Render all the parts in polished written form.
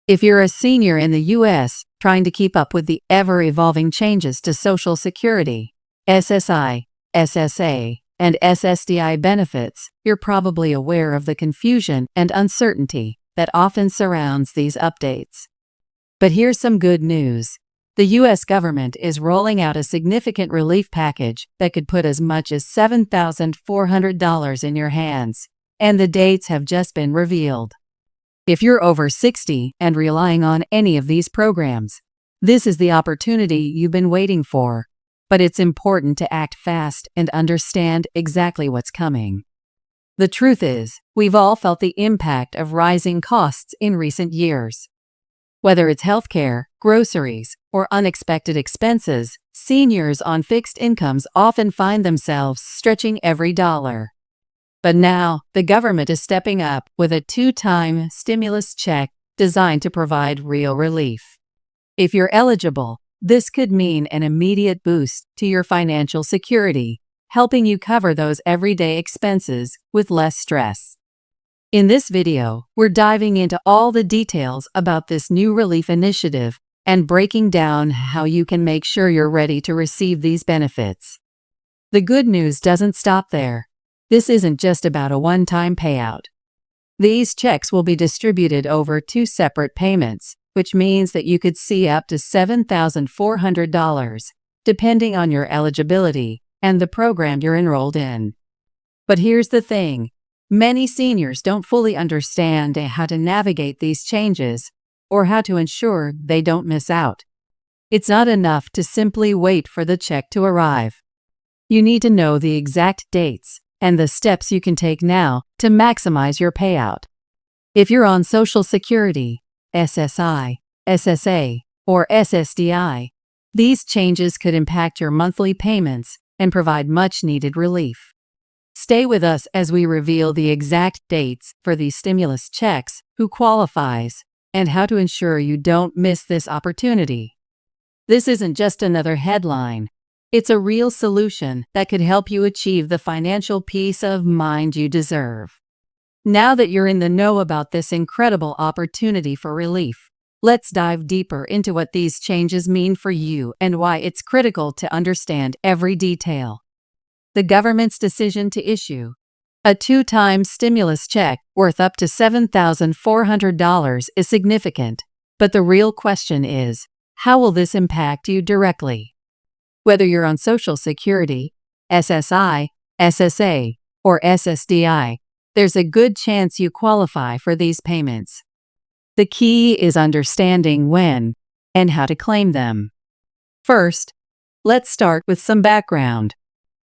If you're a senior in the U.S. trying to keep up with the ever-evolving changes to Social Security, SSI, SSA, and SSDI benefits, you're probably aware of the confusion and uncertainty that often surrounds these updates. But here's some good news. The U.S. government is rolling out a significant relief package that could put as much as $7,400 in your hands, and the dates have just been revealed. If you're over 60 and relying on any of these programs, this is the opportunity you've been waiting for. But it's important to act fast and understand exactly what's coming. The truth is, we've all felt the impact of rising costs in recent years. Whether it's healthcare, groceries, or unexpected expenses, seniors on fixed incomes often find themselves stretching every dollar. But now, the government is stepping up with a two-time stimulus check designed to provide real relief. If you're eligible, this could mean an immediate boost to your financial security, helping you cover those everyday expenses with less stress. In this video, we're diving into all the details about this new relief initiative and breaking down how you can make sure you're ready to receive these benefits. The good news doesn't stop there. This isn't just about a one-time payout. These checks will be distributed over 2 separate payments, which means that you could see up to $7,400, depending on your eligibility and the program you're enrolled in. But here's the thing. Many seniors don't fully understand how to navigate these changes or how to ensure they don't miss out. It's not enough to simply wait for the check to arrive. You need to know the exact dates and the steps you can take now to maximize your payout. If you're on Social Security, SSI, SSA, or SSDI, these changes could impact your monthly payments and provide much-needed relief. Stay with us as we reveal the exact dates for these stimulus checks, who qualifies, and how to ensure you don't miss this opportunity. This isn't just another headline. It's a real solution that could help you achieve the financial peace of mind you deserve. Now that you're in the know about this incredible opportunity for relief, let's dive deeper into what these changes mean for you and why it's critical to understand every detail. The government's decision to issue a two-time stimulus check worth up to $7,400 is significant, but the real question is, how will this impact you directly? Whether you're on Social Security, SSI, SSA, or SSDI, there's a good chance you qualify for these payments. The key is understanding when and how to claim them. First, let's start with some background.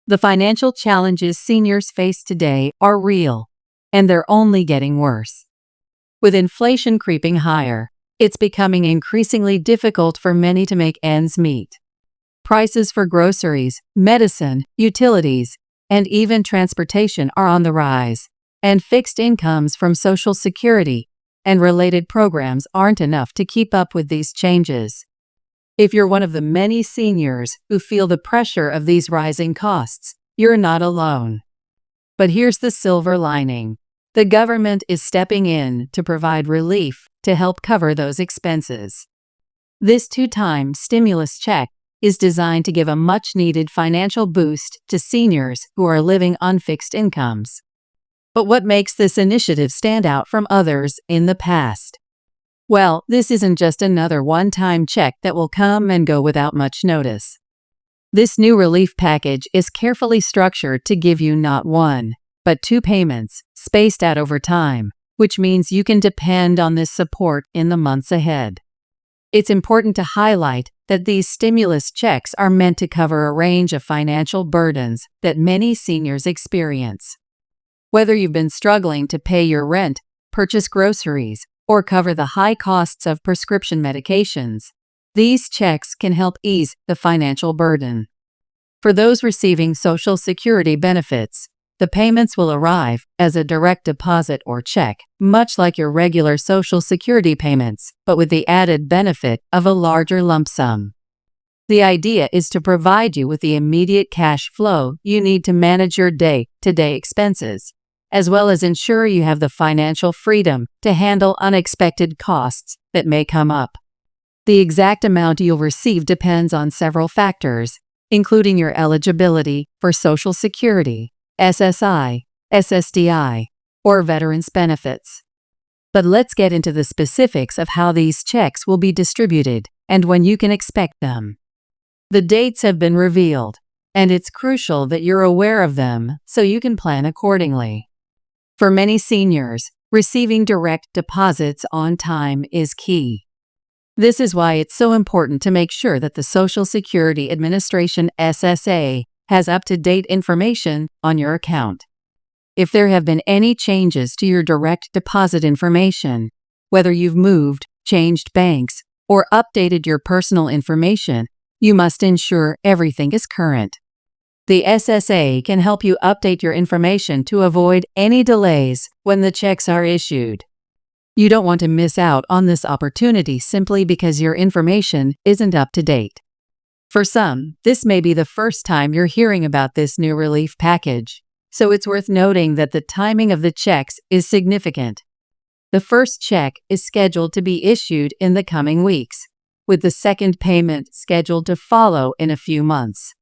The financial challenges seniors face today are real, and they're only getting worse. With inflation creeping higher, it's becoming increasingly difficult for many to make ends meet. Prices for groceries, medicine, utilities, and even transportation are on the rise, and fixed incomes from Social Security and related programs aren't enough to keep up with these changes. If you're one of the many seniors who feel the pressure of these rising costs, you're not alone. But here's the silver lining. The government is stepping in to provide relief to help cover those expenses. This two-time stimulus check is designed to give a much-needed financial boost to seniors who are living on fixed incomes. But what makes this initiative stand out from others in the past? Well, this isn't just another one-time check that will come and go without much notice. This new relief package is carefully structured to give you not one, but 2 payments, spaced out over time, which means you can depend on this support in the months ahead. It's important to highlight that these stimulus checks are meant to cover a range of financial burdens that many seniors experience. Whether you've been struggling to pay your rent, purchase groceries, or cover the high costs of prescription medications, these checks can help ease the financial burden. For those receiving Social Security benefits, the payments will arrive as a direct deposit or check, much like your regular Social Security payments, but with the added benefit of a larger lump sum. The idea is to provide you with the immediate cash flow you need to manage your day-to-day expenses, as well as ensure you have the financial freedom to handle unexpected costs that may come up. The exact amount you'll receive depends on several factors, including your eligibility for Social Security, SSI, SSDI, or veterans benefits. But let's get into the specifics of how these checks will be distributed and when you can expect them. The dates have been revealed, and it's crucial that you're aware of them so you can plan accordingly. For many seniors, receiving direct deposits on time is key. This is why it's so important to make sure that the Social Security Administration SSA has up-to-date information on your account. If there have been any changes to your direct deposit information, whether you've moved, changed banks, or updated your personal information, you must ensure everything is current. The SSA can help you update your information to avoid any delays when the checks are issued. You don't want to miss out on this opportunity simply because your information isn't up to date. For some, this may be the first time you're hearing about this new relief package, so it's worth noting that the timing of the checks is significant. The first check is scheduled to be issued in the coming weeks, with the second payment scheduled to follow in a few months.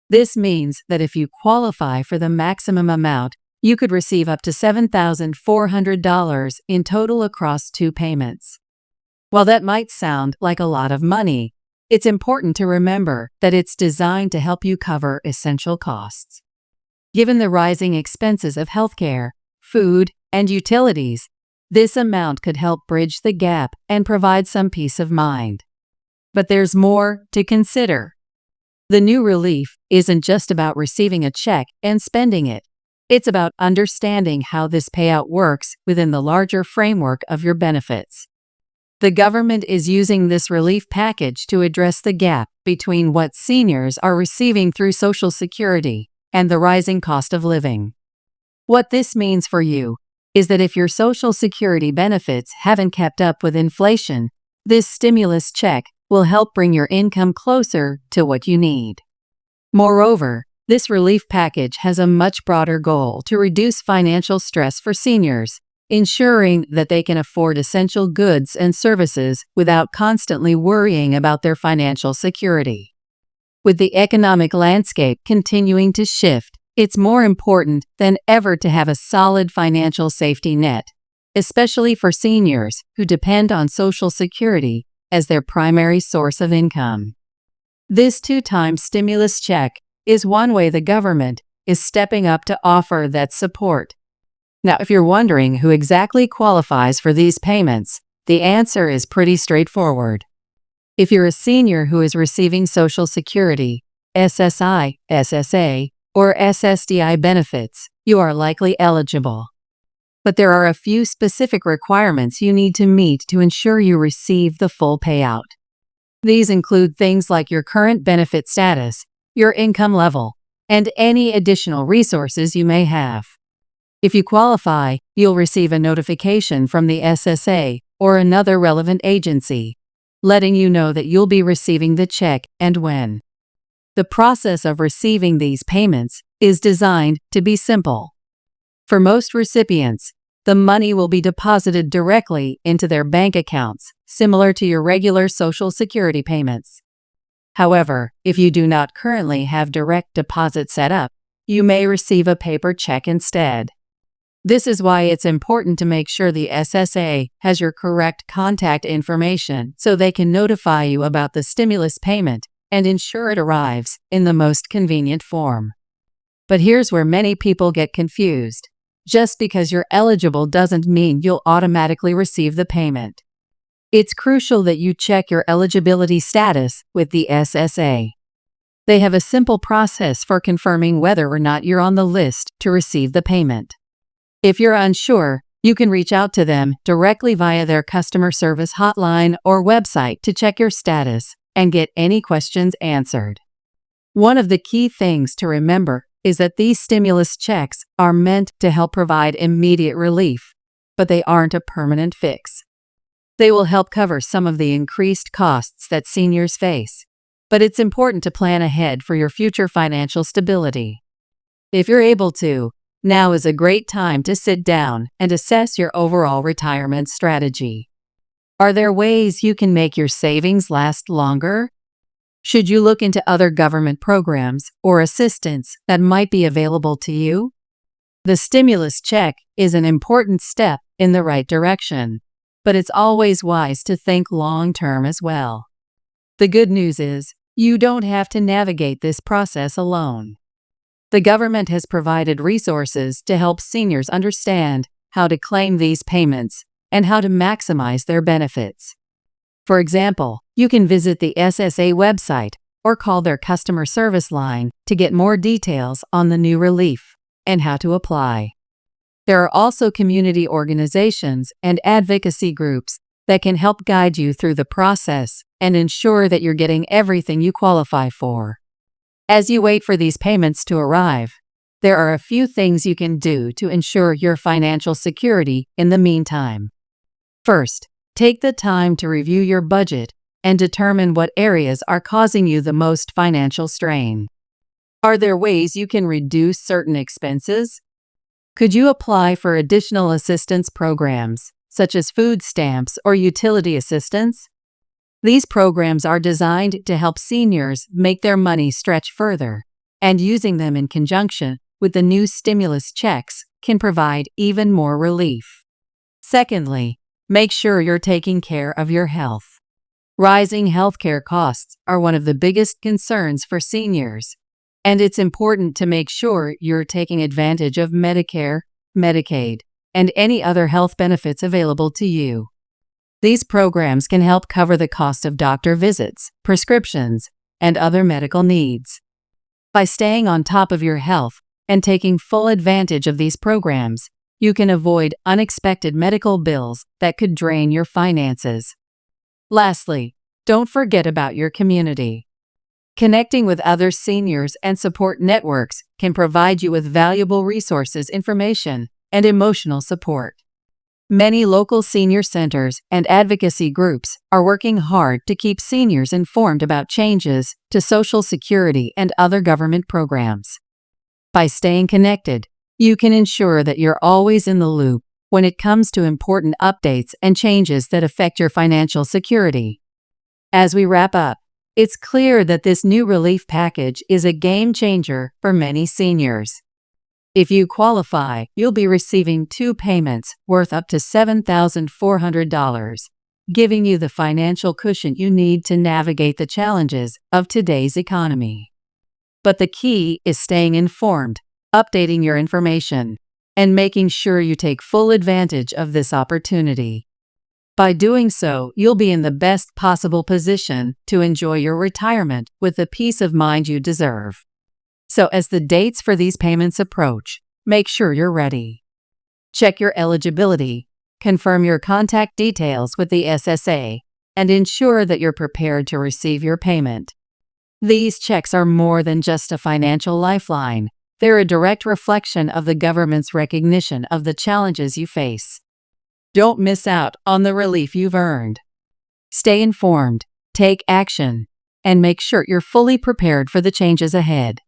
This means that if you qualify for the maximum amount, you could receive up to $7,400 in total across 2 payments. While that might sound like a lot of money, it's important to remember that it's designed to help you cover essential costs. Given the rising expenses of healthcare, food, and utilities, this amount could help bridge the gap and provide some peace of mind. But there's more to consider. The new relief isn't just about receiving a check and spending it. It's about understanding how this payout works within the larger framework of your benefits. The government is using this relief package to address the gap between what seniors are receiving through Social Security and the rising cost of living. What this means for you is that if your Social Security benefits haven't kept up with inflation, this stimulus check will help bring your income closer to what you need. Moreover, this relief package has a much broader goal to reduce financial stress for seniors, ensuring that they can afford essential goods and services without constantly worrying about their financial security. With the economic landscape continuing to shift, it's more important than ever to have a solid financial safety net, especially for seniors who depend on Social Security as their primary source of income. This 2-time stimulus check is one way the government is stepping up to offer that support. Now, if you're wondering who exactly qualifies for these payments, the answer is pretty straightforward. If you're a senior who is receiving Social Security, SSI, SSA, or SSDI benefits, you are likely eligible. But there are a few specific requirements you need to meet to ensure you receive the full payout. These include things like your current benefit status, your income level, and any additional resources you may have. If you qualify, you'll receive a notification from the SSA or another relevant agency, letting you know that you'll be receiving the check and when. The process of receiving these payments is designed to be simple. For most recipients, the money will be deposited directly into their bank accounts, similar to your regular Social Security payments. However, if you do not currently have direct deposit set up, you may receive a paper check instead. This is why it's important to make sure the SSA has your correct contact information so they can notify you about the stimulus payment and ensure it arrives in the most convenient form. But here's where many people get confused. Just because you're eligible doesn't mean you'll automatically receive the payment. It's crucial that you check your eligibility status with the SSA. They have a simple process for confirming whether or not you're on the list to receive the payment. If you're unsure, you can reach out to them directly via their customer service hotline or website to check your status and get any questions answered. One of the key things to remember is that these stimulus checks are meant to help provide immediate relief, but they aren't a permanent fix. They will help cover some of the increased costs that seniors face, but it's important to plan ahead for your future financial stability. If you're able to, Now is a great time to sit down and assess your overall retirement strategy. Are there ways you can make your savings last longer? Should you look into other government programs or assistance that might be available to you? The stimulus check is an important step in the right direction, but it's always wise to think long-term as well. The good news is, you don't have to navigate this process alone. The government has provided resources to help seniors understand how to claim these payments and how to maximize their benefits. For example, you can visit the SSA website or call their customer service line to get more details on the new relief and how to apply. There are also community organizations and advocacy groups that can help guide you through the process and ensure that you're getting everything you qualify for. As you wait for these payments to arrive, there are a few things you can do to ensure your financial security in the meantime. First, take the time to review your budget and determine what areas are causing you the most financial strain. Are there ways you can reduce certain expenses? Could you apply for additional assistance programs, such as food stamps or utility assistance? These programs are designed to help seniors make their money stretch further, and using them in conjunction with the new stimulus checks can provide even more relief. Secondly, make sure you're taking care of your health. Rising healthcare costs are one of the biggest concerns for seniors, and it's important to make sure you're taking advantage of Medicare, Medicaid, and any other health benefits available to you. These programs can help cover the cost of doctor visits, prescriptions, and other medical needs. By staying on top of your health and taking full advantage of these programs, you can avoid unexpected medical bills that could drain your finances. Lastly, don't forget about your community. Connecting with other seniors and support networks can provide you with valuable resources, information, and emotional support. Many local senior centers and advocacy groups are working hard to keep seniors informed about changes to Social Security and other government programs. By staying connected, you can ensure that you're always in the loop when it comes to important updates and changes that affect your financial security. As we wrap up, it's clear that this new relief package is a game changer for many seniors. If you qualify, you'll be receiving 2 payments worth up to $7,400, giving you the financial cushion you need to navigate the challenges of today's economy. But the key is staying informed, updating your information, and making sure you take full advantage of this opportunity. By doing so, you'll be in the best possible position to enjoy your retirement with the peace of mind you deserve. So as the dates for these payments approach, make sure you're ready. Check your eligibility, confirm your contact details with the SSA, and ensure that you're prepared to receive your payment. These checks are more than just a financial lifeline. They're a direct reflection of the government's recognition of the challenges you face. Don't miss out on the relief you've earned. Stay informed, take action, and make sure you're fully prepared for the changes ahead.